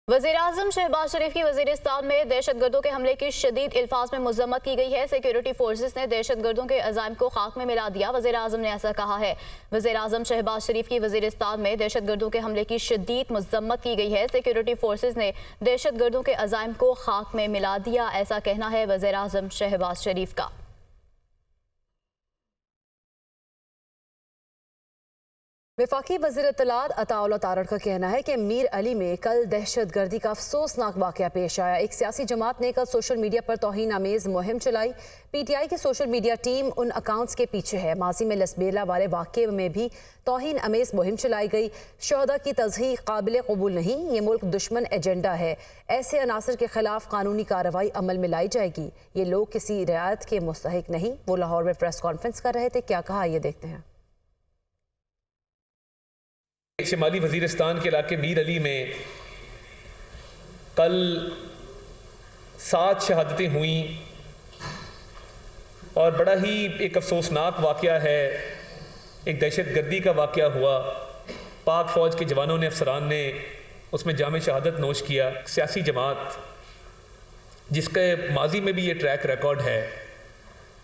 वज़ीर-ए-आज़म शहबाज शरीफ की वज़ीरिस्तान में दहशतगर्दों के हमले की शदीद अल्फाज में मज़म्मत की गई है। सिक्योरिटी फोर्सेस ने दहशतगर्दों के अज़ाइम को खाक में मिला दिया। वज़ीर-ए-आज़म ने ऐसा कहा है। वज़ीर-ए-आज़म शहबाज शरीफ की वज़ीरिस्तान में दहशतगर्दों के हमले की शदीद मज़म्मत की गई है। सिक्योरिटी फोर्सेस ने दहशतगर्दों के अज़ाइम को खाक में मिला दिया, ऐसा कहना है वज़ीर-ए-आज़म शहबाज शरीफ का। वफाकी वज़ीर इत्तलात अताउल्लाह तारड़ का कहना है कि मीर अली में कल दहशत गर्दी का अफसोसनाक वाक़या पेश आया। एक सियासी जमात ने कल सोशल मीडिया पर तौहीन आमेज़ मुहिम चलाई। PTI की सोशल मीडिया टीम उन अकाउंट्स के पीछे है। माजी में लसबेला वाले वाक़े में भी तौहीन आमेज़ मुहिम चलाई गई। शहदा की तज़हीक काबिल कबूल नहीं, ये मुल्क दुश्मन एजेंडा है। ऐसे अनासर के खिलाफ कानूनी कार्रवाई अमल में लाई जाएगी। ये लोग किसी रियायत के मुस्तहिक नहीं। वो लाहौर में प्रेस कॉन्फ्रेंस कर रहे थे, क्या कहा ये देखते हैं। शिमाली वज़ीरिस्तान के इलाके मीर अली में कल 7 शहादतें हुई और बड़ा ही एक अफसोसनाक वाक़या है। एक दहशत गर्दी का वाक़या हुआ। पाक फ़ौज के जवानों ने, अफसरान ने उसमें जाम शहादत नोश किया। सियासी जमात जिसके माजी में भी ये ट्रैक रिकॉर्ड है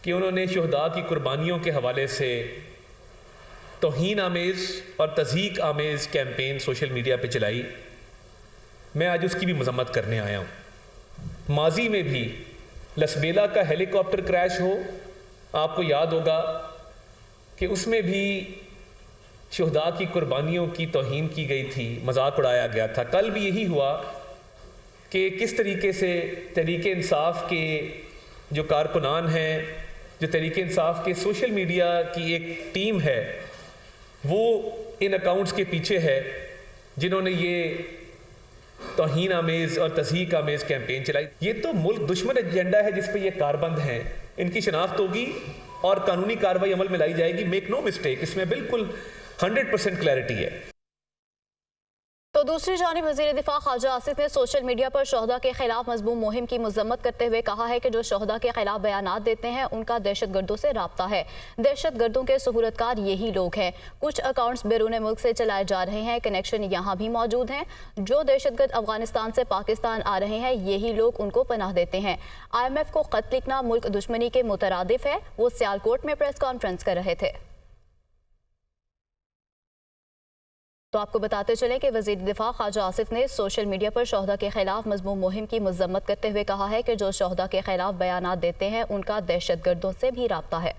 कि उन्होंने शुहदा की कुर्बानियों के हवाले से तौहीन आमेज़ और तज़हीक आमेज़ कैंपेन सोशल मीडिया पे चलाई। मैं आज उसकी भी मज़म्मत करने आया हूँ। माजी में भी लसबेला का हेलीकॉप्टर क्रैश हो, आपको याद होगा कि उसमें भी शुहदा की कुर्बानियों की तौहीन की गई थी, मजाक उड़ाया गया था। कल भी यही हुआ कि किस तरीके से तहरीक इंसाफ के जो कारकुनान हैं, जो तहरीक इंसाफ के सोशल मीडिया की एक टीम है, वो इन अकाउंट्स के पीछे है जिन्होंने ये तौहीन आमेज़ और तज़हीक आमेज़ कैंपेन चलाई। ये तो मुल्क दुश्मन एजेंडा है जिस पे ये कारबंद हैं। इनकी शनाख्त होगी और कानूनी कार्रवाई अमल में लाई जाएगी। मेक नो मिस्टेक, इसमें बिल्कुल 100% क्लैरिटी है। तो दूसरी जानिब वज़ीर दिफा ख्वाजा आसिफ ने सोशल मीडिया पर शहदा के खिलाफ मज़मूम मुहिम की मज़म्मत करते हुए कहा है कि जो शहदा के खिलाफ बयानात देते हैं उनका दहशत गर्दों से राब्ता है। दहशत गर्दों के सहूलतकार यही लोग हैं। कुछ अकाउंट्स बैरून मुल्क से चलाए जा रहे हैं, कनेक्शन यहाँ भी मौजूद हैं। जो दहशतगर्द अफगानिस्तान से पाकिस्तान आ रहे हैं, यही लोग उनको पनाह देते हैं। IMF को खत लिखना मुल्क दुश्मनी के मुतरादिफ है। वो सियालकोट में प्रेस कॉन्फ्रेंस कर रहे थे। तो आपको बताते चलें कि वज़ीर दिफा ख्वाजा आसिफ ने सोशल मीडिया पर शहदा के खिलाफ मज़मूम मुहिम की मज़म्मत करते हुए कहा है कि जो शहदा के खिलाफ बयानात देते हैं उनका दहशत गर्दों से भी राब्ता है।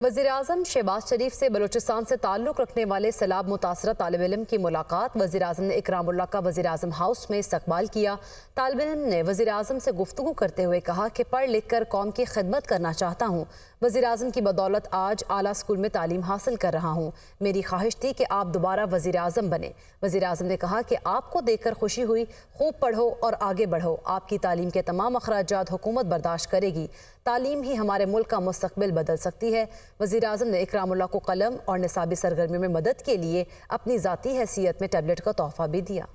वज़ीर-ए-आज़म शहबाज शरीफ से बलूचिस्तान से ताल्लुक़ रखने वाले सैलाब मुतासरा तालिब इल्म की मुलाकात। वज़ीर-ए-आज़म ने इकरामुल्लाह का वज़ीर-ए-आज़म हाउस में इस्तकबाल किया। तालिब इल्म ने वज़ीर-ए-आज़म से गुफ्तगू करते हुए कहा कि पढ़ लिख कर कौम की खिदमत करना चाहता हूँ। वज़ीर-ए-आज़म की बदौलत आज आला स्कूल में तालीम हासिल कर रहा हूँ। मेरी ख्वाहिश थी कि आप दोबारा वज़ीर-ए-आज़म बने। वज़ीर-ए-आज़म ने कहा कि आपको देखकर खुशी हुई। खूब पढ़ो और आगे बढ़ो। आपकी तालीम के तमाम अखराजात हुकूमत बर्दाश्त करेगी। तालीम ही हमारे मुल्क का मुस्तकबिल बदल सकती है। वज़ीर-ए-आज़म ने इकरामुल्लाह को कलम और निसाबी सरगर्मियों में मदद के लिए अपनी ज़ाती हैसियत में टैबलेट का तोहफा भी दिया।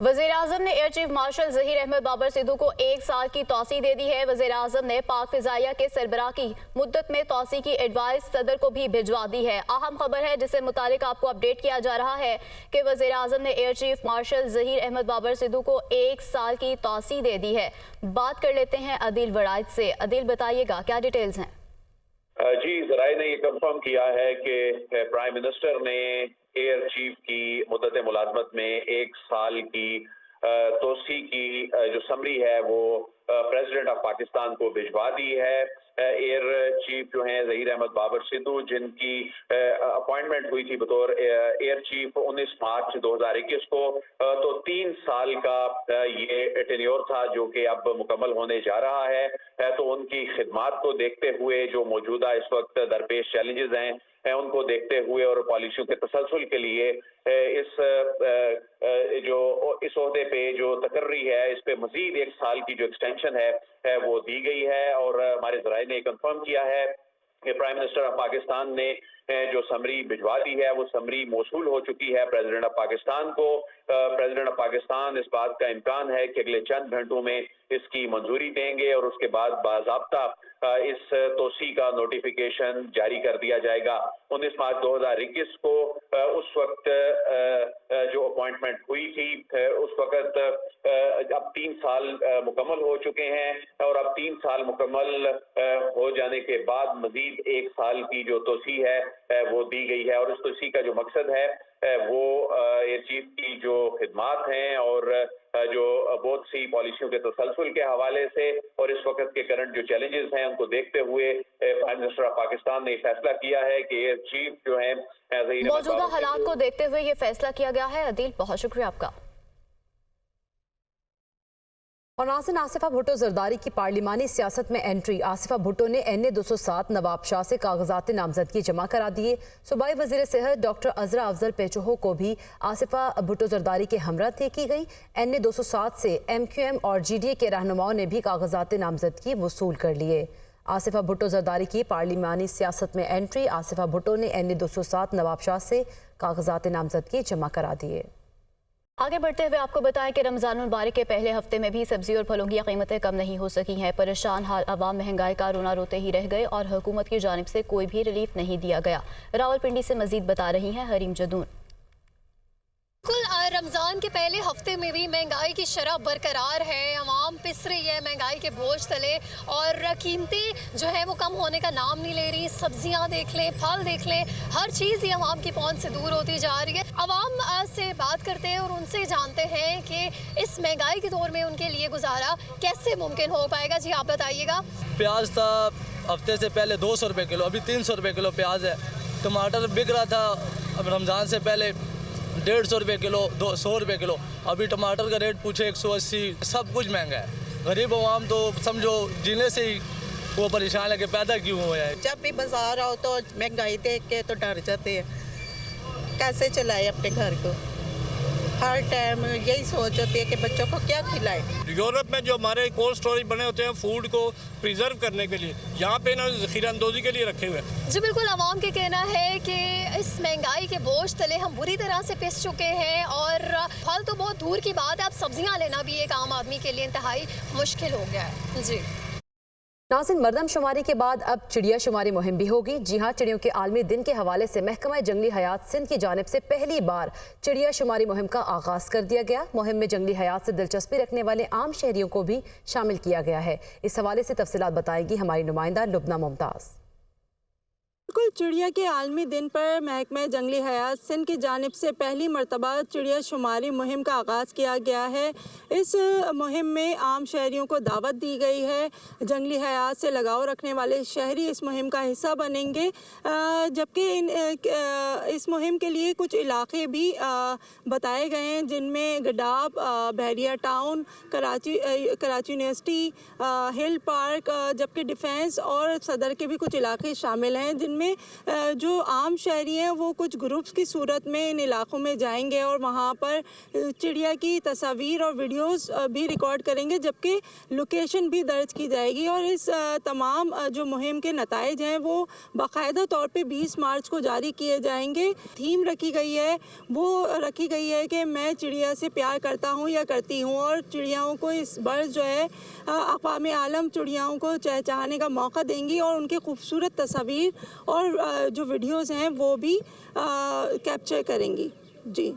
वज़ीर-ए-आज़म ने air chief marshal Zaheer Ahmed Babar Sidhu को 1 साल की तौसी दे दी है। वज़ीर-ए-आज़म ने पाक फ़िज़ाइया के सरबराह की मुद्दत में तौसी की एडवाइस सदर को भी भिजवा दी है। अहम खबर है जिससे मुतालिक आपको अपडेट किया जा रहा है कि वज़ीर-ए-आज़म ने air chief marshal Zaheer Ahmed Babar Sidhu को 1 साल की तौसी दे दी है। बात कर लेते हैं अदिल वड़ाइद से। अदिल, बताइएगा क्या डिटेल्स हैं? जी, ज़राए ने ये कंफर्म किया है कि प्राइम मिनिस्टर ने एयर चीफ की मुद्दत मुलाजमत में 1 साल की तोसी की जो समरी है वो प्रेसिडेंट ऑफ पाकिस्तान को भिजवा दी है। एयर चीफ जो हैं ज़हीर अहमद बाबर सिद्धू, जिनकी अपॉइंटमेंट हुई थी बतौर एयर चीफ 19 मार्च 2021 को, तो 3 साल का ये टेन्योर था जो कि अब मुकम्मल होने जा रहा है। तो उनकी खिदमात को देखते हुए जो मौजूदा इस वक्त दरपेश चैलेंजेस हैं उनको देखते हुए और पॉलिसियों के तसलसल के लिए इस ओहदे पे जो तकर्री है इस पे मजीद 1 साल की जो एक्सटेंशन है वो दी गई है। और हमारे ज़राए ने कंफर्म किया है कि प्राइम मिनिस्टर ऑफ पाकिस्तान ने जो समरी भिजवा दी है वो समरी मौसूल हो चुकी है प्रेसिडेंट ऑफ पाकिस्तान को। प्रेसिडेंट ऑफ पाकिस्तान, इस बात का इम्कान है कि अगले चंद घंटों में इसकी मंजूरी देंगे और उसके बाद बाज़ाब्ता इस तोसी का नोटिफिकेशन जारी कर दिया जाएगा। 19 मार्च 2021 को उस वक्त जो अपॉइंटमेंट हुई थी उस वक्त अब 3 साल मुकम्मल हो चुके हैं और अब 3 साल मुकम्मल हो जाने के बाद मजीद 1 साल की जो तोसी है वो दी गई है और इस तोसी का जो मकसद है वो एयर चीफ की जो खिदमात हैं और जो बहुत सी पॉलिसियों के तसलसल के हवाले से और इस वक्त के करंट जो चैलेंजेस हैं उनको देखते हुए प्राइम मिनिस्टर ऑफ पाकिस्तान ने फैसला किया है कि एयर चीफ जो है मौजूदा हालात को देखते हुए ये फैसला किया गया है। अदील, बहुत शुक्रिया आपका। और नाज़रीन, आसिफा भुट्टो जरदारी की पार्लिमानी सियासत में एंट्री। आसिफा भुट्टो ने NA 207 नवाब शाह से कागजात नामजदगी जमा करा दिए। सूबाई वज़ीर सेहत डॉक्टर अजरा अफजल पेचोहो को भी आसिफा भुट्टो जरदारी के हमरा तय की गई। NA 207 से MQM और GDA के रहनुमाओं ने भी कागजात नामजदगी वसूल कर लिए। आसिफा भुट्टो जरदारी की पार्लिमानी सियासत में एंट्री। आसिफा भुट्टो ने NA 207 नवाब शाह से कागजात नामजदगी जमा करा दिए। आगे बढ़ते हुए आपको बताएं कि रमजान मुबारक के पहले हफ्ते में भी सब्जी और फलों की कीमतें कम नहीं हो सकी हैं। परेशान हाल अवाम महंगाई का रोना रोते ही रह गए और हुकूमत की जानिब से कोई भी रिलीफ नहीं दिया गया। रावलपिंडी से मजीद बता रही हैं हरीम जदून। बिल्कुल, रमज़ान के पहले हफ्ते में भी महंगाई की शरह बरकरार है। आवाम पिस रही है महंगाई के बोझ तले और कीमतें जो है वो कम होने का नाम नहीं ले रही। सब्जियां देख लें, फल देख लें, हर चीज़ ही आवाम की पहुंच से दूर होती जा रही है। आवाम से बात करते हैं और उनसे जानते हैं कि इस महंगाई के दौर में उनके लिए गुजारा कैसे मुमकिन हो पाएगा। जी, आप बताइएगा। प्याज था हफ्ते से पहले 200 रुपये किलो, अभी 300 रुपये किलो प्याज है। टमाटर बिक रहा था अब रमज़ान से पहले 150 रुपये किलो, 200 रुपये किलो। अभी टमाटर का रेट पूछे 180। सब कुछ महंगा है। गरीब आवाम तो समझो जीने से ही वो परेशान है कि पैदा क्यों हुआ है। जब भी बाजार आओ तो महंगाई देख के तो डर जाते हैं, कैसे चलाए अपने घर को। हर टाइम यही सोच होती है कि बच्चों को क्या खिलाए। यूरोप में जो हमारे कोल्ड स्टोरेज बने होते हैं फूड को प्रिजर्व करने के लिए, यहाँ पे ना ज़ख़ीरा अंदोज़ी के लिए रखे हुए हैं। जी बिल्कुल, आवाम के कहना है कि इस महंगाई के बोझ तले हम बुरी तरह से पिस चुके हैं और फल तो बहुत दूर की बात है, अब सब्जियां लेना भी एक आम आदमी के लिए इंतहाई मुश्किल हो गया है। जी नाज़रीन, मरदमशुमारी के बाद अब चिड़िया शुमारी मुहिम भी होगी। जी हाँ, चिड़ियों के आलमी दिन के हवाले से महकमा जंगली हयात सिंध की जानिब से पहली बार चिड़िया शुमारी मुहिम का आगाज़ कर दिया गया। मुहिम में जंगली हयात से दिलचस्पी रखने वाले आम शहरियों को भी शामिल किया गया है। इस हवाले से तफसीलात बताएगी हमारी नुमाइंदा लुबना मुमताज़। बिल्कुल, चिड़िया के आलमी दिन पर महकमा जंगली हयात सिंध की जानिब से पहली मरतबा चिड़िया शुमारी मुहिम का आगाज़ किया गया है। इस मुहिम में आम शहरियों को दावत दी गई है। जंगली हयात से लगाव रखने वाले शहरी इस मुहिम का हिस्सा बनेंगे, जबकि इस मुहिम के लिए कुछ इलाके भी बताए गए हैं, जिनमें गडाब, बहरिया town, Karachi university, hill park, जबकि डिफेंस और सदर के भी कुछ इलाके शामिल हैं, जिनमें जो आम शहरी हैं वो कुछ ग्रुप्स की सूरत में इन इलाकों में जाएंगे और वहाँ पर चिड़िया की तस्वीर और वीडियोस भी रिकॉर्ड करेंगे, जबकि लोकेशन भी दर्ज की जाएगी। और इस तमाम जो मुहिम के नताइज हैं वो बाकायदा तौर पे 20 मार्च को जारी किए जाएंगे। थीम रखी गई है, वो रखी गई है कि मैं चिड़िया से प्यार करता हूँ या करती हूँ, और चिड़ियाओं को इस बर्ड जो है अक़वाम आलम चिड़ियाओं को चहचहाने का मौका देंगी और उनकी खूबसूरत तस्वीर और जो वीडियोस हैं वो भी कैप्चर करेंगी। जी।